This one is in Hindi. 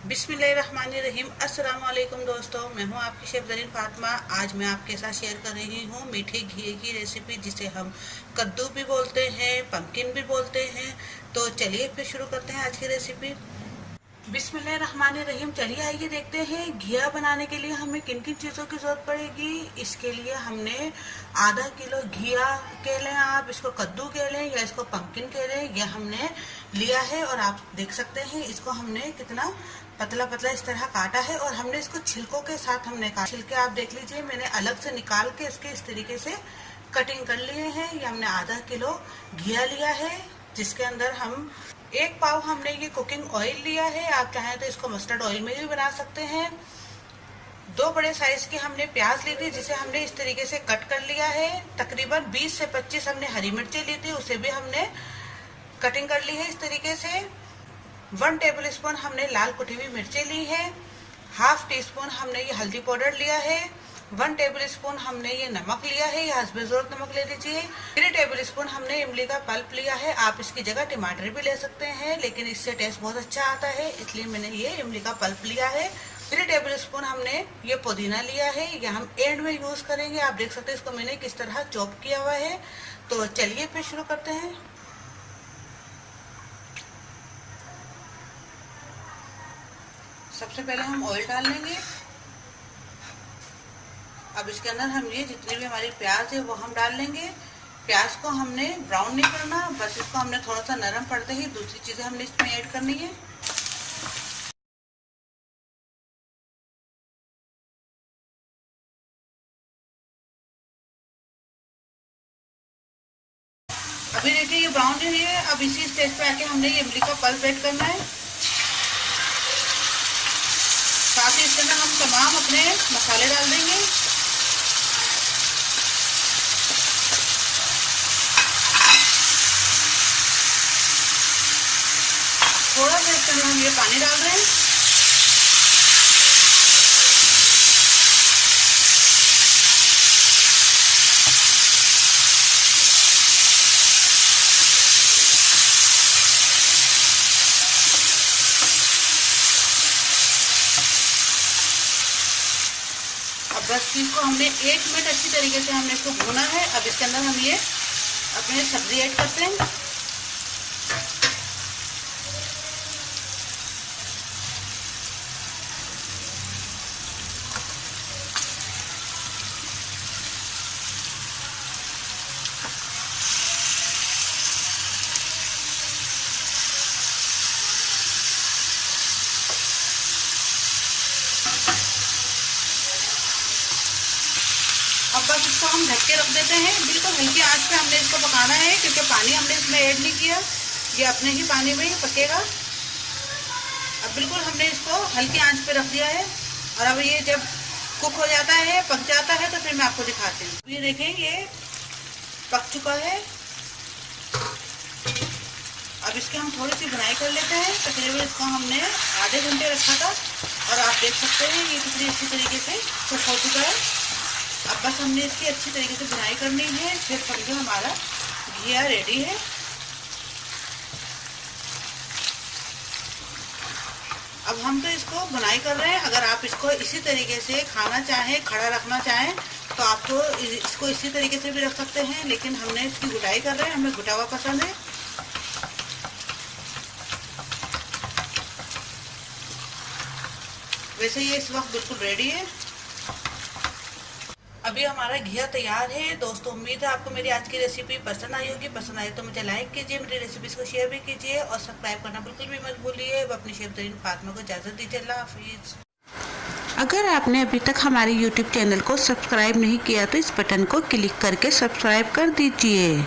बिस्मिल्लाहिर्रहमानिर्रहीम। अस्सलाम वालेकुम दोस्तों, मैं हूं आपकी शेफ ज़रीन फातिमा। आज मैं आपके साथ शेयर कर रही हूं मीठे घी की रेसिपी, जिसे हम कद्दू भी बोलते हैं, पंपकिन भी बोलते हैं। तो चलिए फिर शुरू करते हैं आज की रेसिपी। बिस्मिल्लाहिर्रहमानिर्रहीम। चलिए आइए देखते हैं घिया बनाने के लिए हमें किन किन चीज़ों की ज़रूरत पड़ेगी। इसके लिए हमने आधा किलो घिया कह लें आप, इसको कद्दू कह लें या इसको पंपकिन कह लें, यह हमने लिया है। और आप देख सकते हैं इसको हमने कितना पतला पतला इस तरह काटा है, और हमने इसको छिलकों के साथ हमने काटा। छिलके आप देख लीजिए, मैंने अलग से निकाल के इसके इस तरीके से कटिंग कर लिए हैं। ये हमने आधा किलो घिया लिया है, जिसके अंदर हम 1 पाव हमने ये कुकिंग ऑयल लिया है। आप चाहें तो इसको मस्टर्ड ऑयल में भी बना सकते हैं। 2 बड़े साइज की हमने प्याज ली थी, जिसे हमने इस तरीके से कट कर लिया है। तकरीबन 20 से 25 हमने हरी मिर्ची ली थी, उसे भी हमने कटिंग कर ली है इस तरीके से। 1 टेबल स्पून हमने लाल कुटी हुई मिर्ची ली है। हाफ टी स्पून हमने ये हल्दी पाउडर लिया है। 1 टेबल स्पून हमने ये नमक लिया है, या हस्बे ज़रूरत नमक ले लीजिए। 3 टेबल स्पून हमने इमली का पल्प लिया है। आप इसकी जगह टमाटर भी ले सकते हैं, लेकिन इससे टेस्ट बहुत अच्छा आता है, इसलिए मैंने ये इमली का पल्प लिया है। 3 टेबल स्पून हमने ये पुदीना लिया है, ये हम एंड में यूज करेंगे। आप देख सकते हैं इसको मैंने किस तरह चॉप किया हुआ है। तो चलिए फिर शुरू करते हैं। सबसे पहले हम ऑयल डाल लेंगे। अब इसके अंदर हम ये जितनी भी हमारी प्याज है वो हम डाल लेंगे। प्याज को हमने ब्राउन नहीं करना, बस इसको हमने थोड़ा सा नरम पड़ते ही दूसरी चीजें हमने इसमें ऐड करनी है। अभी देखिए ये ब्राउन जो है, अब इसी स्टेज पे आके हमने ये इमली का पल्प ऐड करना है। साथ ही इसके अंदर हम तमाम अपने मसाले डाल देंगे। थोड़ा सा इसके अंदर हम ये पानी डाल रहे हैं। अब बस इसको हमने 1 मिनट अच्छी तरीके से हमने इसको भूना है। अब इसके अंदर हम ये अपने सब्जी ऐड करते हैं। अब बस इसको हम ढक के रख देते हैं। बिल्कुल हल्की आंच पे हमने इसको पकाना है, क्योंकि पानी हमने इसमें ऐड नहीं किया, ये अपने ही पानी में ही पकेगा। अब बिल्कुल हमने इसको हल्की आंच पे रख दिया है, और अब ये जब कुक हो जाता है, पक जाता है, तो फिर मैं आपको दिखाती हूँ। ये देखें, ये पक चुका है। अब इसकी हम थोड़ी सी बुनाई कर लेते हैं। तकरीबन इसको हमने आधे घंटे रखा था, और आप देख सकते हैं ये कितनी अच्छी तरीके से कुक हो चुका है। अब बस हमने इसकी अच्छी तरीके से बुनाई करनी है, फिर समझो हमारा घिया रेडी है। अब हम तो इसको बुनाई कर रहे हैं। अगर आप इसको इसी तरीके से खाना चाहें, खड़ा रखना चाहें, तो आप तो इसको इसी तरीके से भी रख सकते हैं, लेकिन हमने इसकी गुटाई कर रहे हैं, हमें गुटा हुआ पसंद है। वैसे ये इस वक्त बिल्कुल रेडी है। अभी हमारा घिया तैयार है। दोस्तों, उम्मीद है आपको मेरी आज की रेसिपी पसंद आई होगी। पसंद आई तो मुझे लाइक कीजिए, मेरी रेसिपीज को शेयर भी कीजिए, और सब्सक्राइब करना बिल्कुल भी मत भूलिए। अब अपनी शेफ ज़रीन फातिमा को इजाज़त दीजिए। अल्लाह हाफिज़। अगर आपने अभी तक हमारे YouTube चैनल को सब्सक्राइब नहीं किया तो इस बटन को क्लिक करके सब्सक्राइब कर दीजिए।